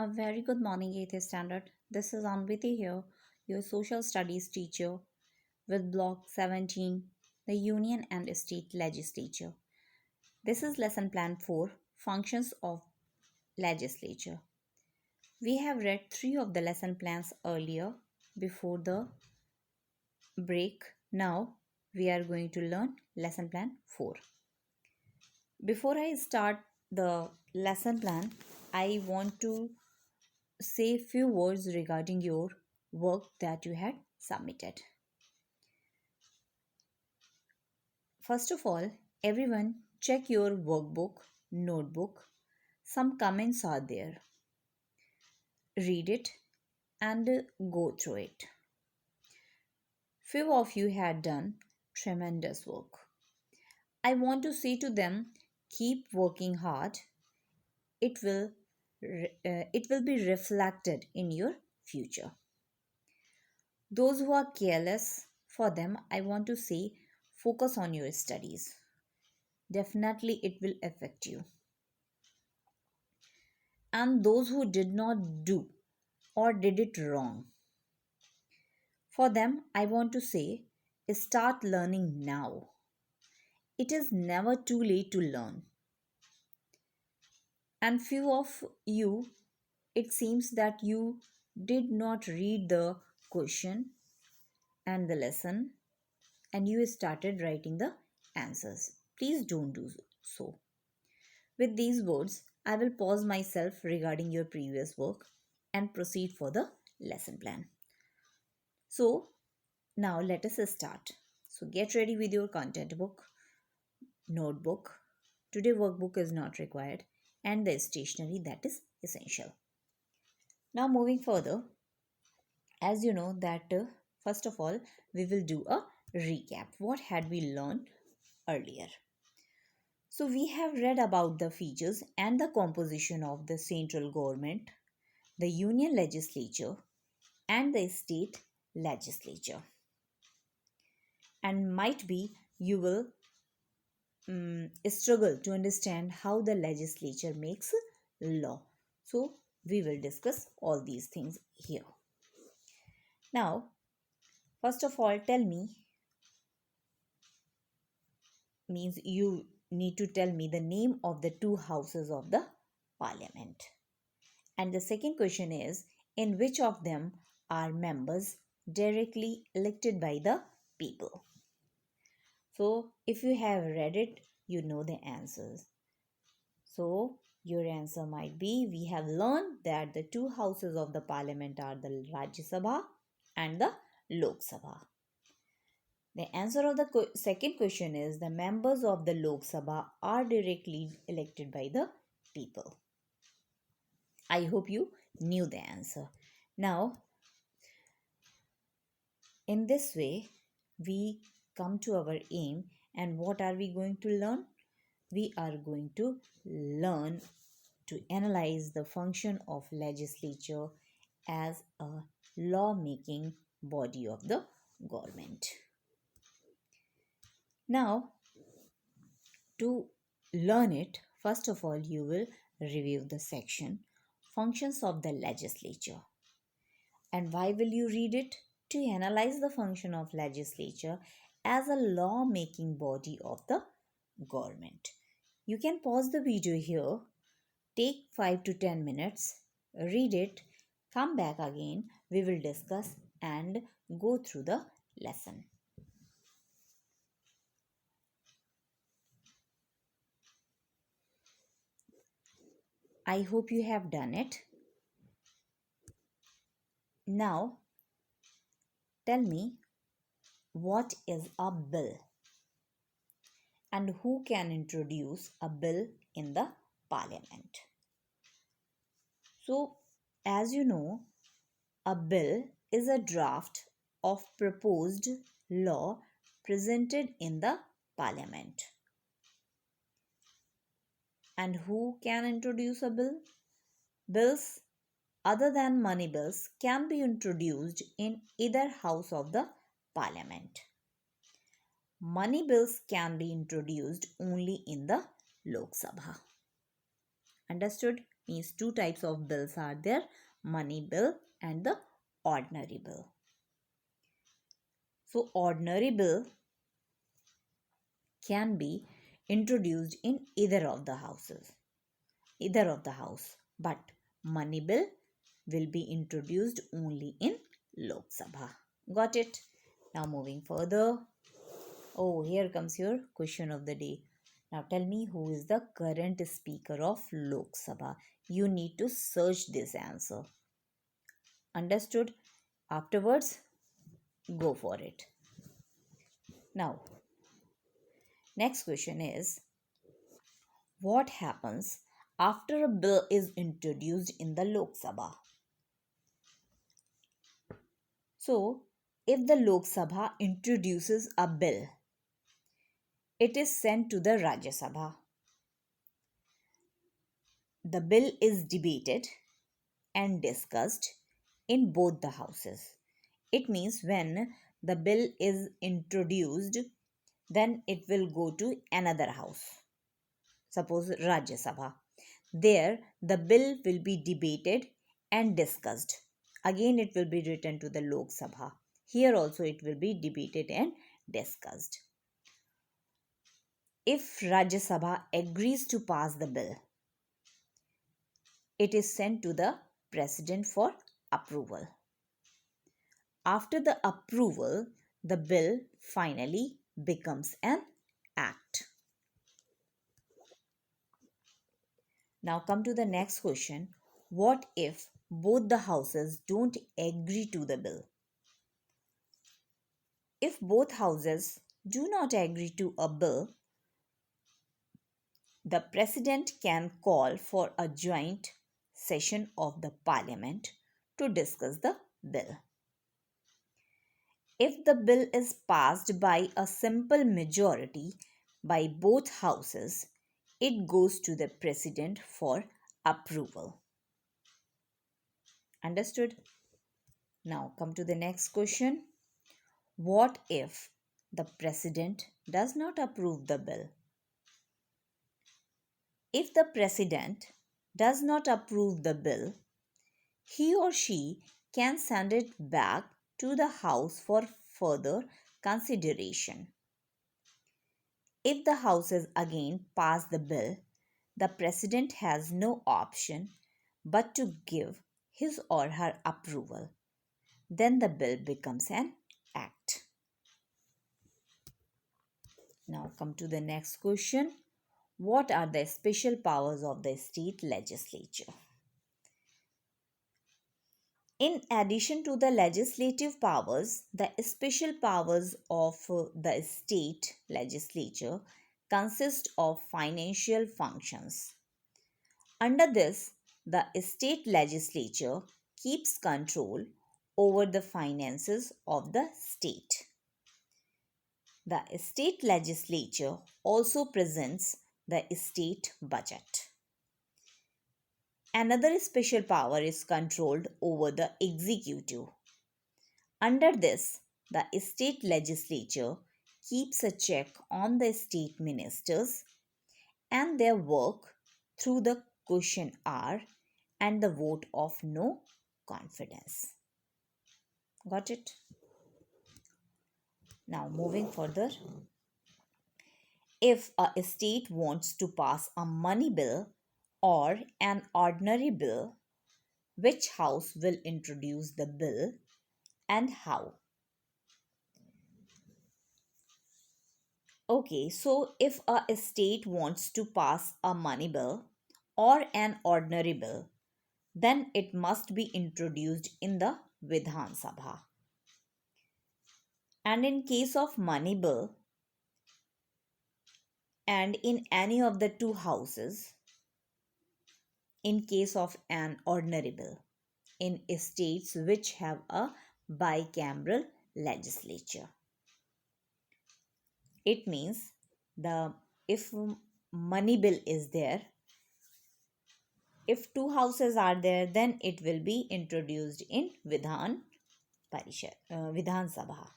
A very good morning, 8th Standard. This is Anviti here, your social studies teacher with Block 17, the Union and State Legislature. This is Lesson Plan 4, Functions of Legislature. We have read 3 of the lesson plans earlier before the break. Now we are going to learn Lesson Plan 4. Before I start the lesson plan, I want to say few words regarding your work that you had submitted. First of all, everyone check your workbook, notebook. Some comments are there. Read it and go through it. Few of you had done tremendous work. I want to say to them, keep working hard. It will be reflected in your future. Those who are careless, for them, I want to say focus on your studies. Definitely, it will affect you. And those who did not do or did it wrong, for them, I want to say start learning now. It is never too late to learn. And few of you, it seems that you did not read the question and the lesson and you started writing the answers. Please don't do so. With these words, I will pause myself regarding your previous work and proceed for the lesson plan. So, now let us start. So, get ready with your content book, notebook. Today, workbook is not required, and the stationery that is essential. Now, moving further, as you know that first of all, we will do a recap. What had we learned earlier? So we have read about the features and the composition of the central government, the union legislature, and the state legislature. And might be you will struggle to understand how the legislature makes law. So we will discuss all these things here. Now, first of all, tell me, means you need to tell me the name of the 2 houses of the parliament. And the second question is, in which of them are members directly elected by the people? So, if you have read it, you know the answers. So, your answer might be, we have learned that the 2 houses of the parliament are the Rajya Sabha and the Lok Sabha. The answer of the second question is, the members of the Lok Sabha are directly elected by the people. I hope you knew the answer. Now, in this way, we come to our aim, and what are we going to learn? We are going to learn to analyze the function of legislature as a law-making body of the government. Now, to learn it, first of all, you will review the section Functions of the Legislature. And why will you read it? To analyze the function of legislature as a law-making body of the government. You can pause the video here, take 5 to 10 minutes, read it, come back again, we will discuss and go through the lesson. I hope you have done it. Now, tell me, what is a bill? And who can introduce a bill in the parliament? So, as you know, a bill is a draft of proposed law presented in the parliament. And who can introduce a bill? Bills other than money bills can be introduced in either house of the parliament. Money bills can be introduced only in the Lok Sabha. Understood? Means two types of bills are there, money bill and the ordinary bill. So ordinary bill can be introduced in either of the house, but money bill will be introduced only in Lok Sabha. Got it? Now moving further. Oh, here comes your question of the day. Now tell me, who is the current speaker of Lok Sabha? You need to search this answer. Understood? Afterwards, go for it. Now, next question is, what happens after a bill is introduced in the Lok Sabha? So, if the Lok Sabha introduces a bill, it is sent to the Rajya Sabha. The bill is debated and discussed in both the houses. It means when the bill is introduced, then it will go to another house. Suppose Rajya Sabha. There, the bill will be debated and discussed. Again, it will be returned to the Lok Sabha. Here also, it will be debated and discussed. If Rajya Sabha agrees to pass the bill, it is sent to the President for approval. After the approval, the bill finally becomes an act. Now come to the next question. What if both the houses don't agree to the bill? If both houses do not agree to a bill, the President can call for a joint session of the Parliament to discuss the bill. If the bill is passed by a simple majority by both houses, it goes to the President for approval. Understood? Now come to the next question. What if the President does not approve the bill? If the President does not approve the bill, he or she can send it back to the House for further consideration. If the Houses again pass the bill, the President has no option but to give his or her approval. Then the bill becomes an act. Now come to the next question. What are the special powers of the state legislature? In addition to the legislative powers, the special powers of the state legislature consist of financial functions. Under this, the state legislature keeps control over the finances of the state. The state legislature also presents the state budget. Another special power is controlled over the executive. Under this, the state legislature keeps a check on the state ministers and their work through the question hour and the vote of no confidence. Got it? Now moving further. If a state wants to pass a money bill or an ordinary bill, which house will introduce the bill and how? Okay, so if a state wants to pass a money bill or an ordinary bill, then it must be introduced in the Vidhan Sabha. And in case of money bill and in any of the two houses, in case of an ordinary bill, in states which have a bicameral legislature. It means if money bill is there, if two houses are there, then it will be introduced in Vidhan Sabha.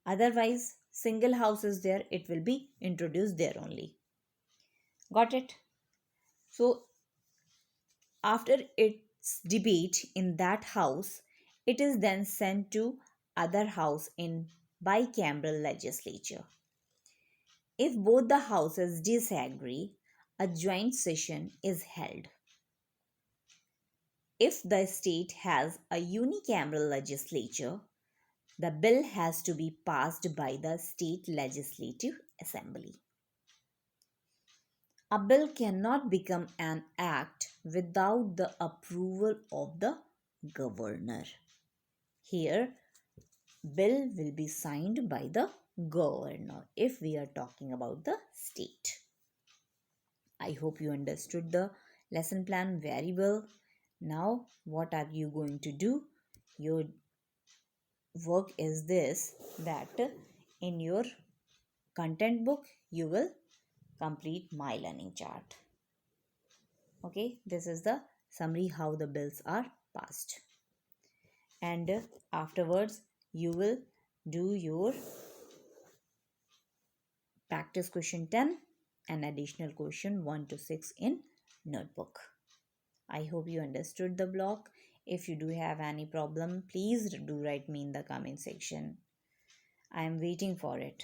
Otherwise, single house is there, it will be introduced there only. Got it? So after its debate in that house, it is then sent to other house in bicameral legislature. If both the houses disagree, a joint session is held. If the state has a unicameral legislature, the bill has to be passed by the state legislative assembly. A bill cannot become an act without the approval of the governor. Here, bill will be signed by the governor if we are talking about the state. I hope you understood the lesson plan very well. Now, what are you going to do? Your work is this, that in your content book you will complete my learning chart. Okay, this is the summary how the bills are passed, and afterwards you will do your practice question 10 and additional question 1 to 6 in notebook. I hope you understood the block. If you do have any problem, please do write me in the comment section. I am waiting for it.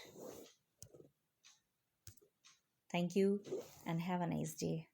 Thank you and have a nice day.